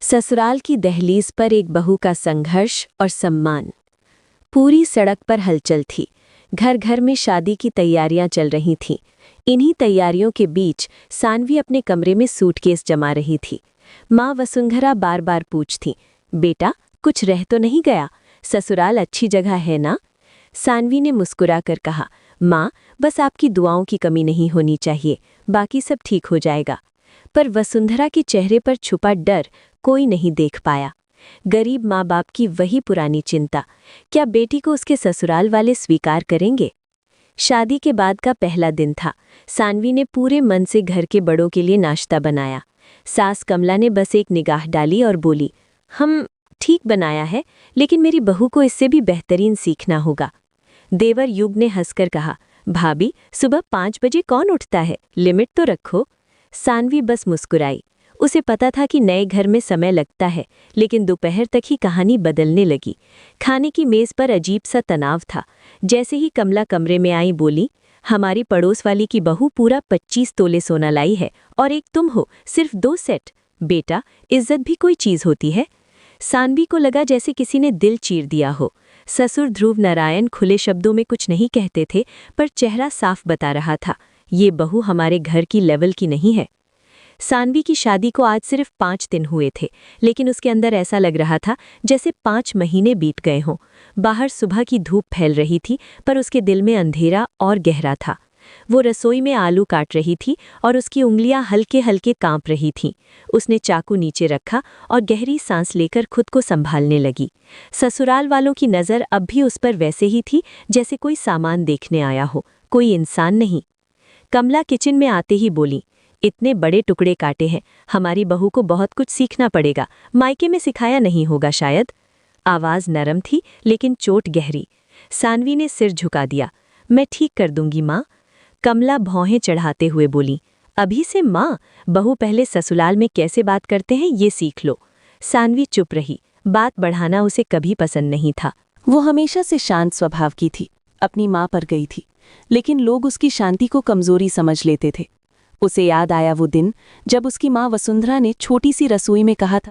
ससुराल की दहलीज पर एक बहू का संघर्ष और सम्मान। पूरी सड़क पर हलचल थी। घर घर में शादी की तैयारियां चल रही थीं। इन्हीं तैयारियों के बीच सानवी अपने कमरे में सूटकेस जमा रही थी। माँ वसुंधरा बार बार पूछती, बेटा कुछ रह तो नहीं गया? ससुराल अच्छी जगह है ना? सानवी ने मुस्कुराकर कहा, माँ बस आपकी दुआओं की कमी नहीं होनी चाहिए, बाकी सब ठीक हो जाएगा। पर वसुंधरा के चेहरे पर छुपा डर कोई नहीं देख पाया। गरीब माँ बाप की वही पुरानी चिंता, क्या बेटी को उसके ससुराल वाले स्वीकार करेंगे? शादी के बाद का पहला दिन था। सानवी ने पूरे मन से घर के बड़ों के लिए नाश्ता बनाया। सास कमला ने बस एक निगाह डाली और बोली, हम ठीक बनाया है, लेकिन मेरी बहू को इससे भी बेहतरीन सीखना होगा। देवर युग ने हंसकर कहा, भाभी सुबह 5 बजे कौन उठता है, लिमिट तो रखो। सानवी बस मुस्कुराई। उसे पता था कि नए घर में समय लगता है, लेकिन दोपहर तक ही कहानी बदलने लगी। खाने की मेज पर अजीब सा तनाव था। जैसे ही कमला कमरे में आई बोली, हमारी पड़ोस वाली की बहू पूरा 25 तोले सोना लाई है और एक तुम हो सिर्फ 2 सेट। बेटा इज्जत भी कोई चीज होती है। सानवी को लगा जैसे किसी ने दिल चीर दिया हो। ससुर ध्रुव नारायण खुले शब्दों में कुछ नहीं कहते थे, पर चेहरा साफ बता रहा था, ये बहू हमारे घर की लेवल की नहीं है। सानवी की शादी को आज सिर्फ 5 दिन हुए थे, लेकिन उसके अंदर ऐसा लग रहा था जैसे 5 महीने बीत गए हों। बाहर सुबह की धूप फैल रही थी, पर उसके दिल में अंधेरा और गहरा था। वो रसोई में आलू काट रही थी और उसकी उंगलियां हल्के हल्के कांप रही थीं। उसने चाकू नीचे रखा और गहरी सांस लेकर खुद को संभालने लगी। ससुराल वालों की नज़र अब भी उस पर वैसे ही थी, जैसे कोई सामान देखने आया हो, कोई इंसान नहीं। कमला किचन में आते ही बोली, इतने बड़े टुकड़े काटे हैं, हमारी बहू को बहुत कुछ सीखना पड़ेगा, मायके में सिखाया नहीं होगा शायद। आवाज़ नरम थी, लेकिन चोट गहरी। सानवी ने सिर झुका दिया, मैं ठीक कर दूंगी माँ। कमला भौहें चढ़ाते हुए बोली, अभी से माँ? बहू पहले ससुराल में कैसे बात करते हैं ये सीख लो। सानवी चुप रही। बात बढ़ाना उसे कभी पसंद नहीं था। वो हमेशा से शांत स्वभाव की थी, अपनी माँ पर गई थी, लेकिन लोग उसकी शांति को कमजोरी समझ लेते थे। उसे याद आया वो दिन जब उसकी माँ वसुंधरा ने छोटी सी रसोई में कहा था,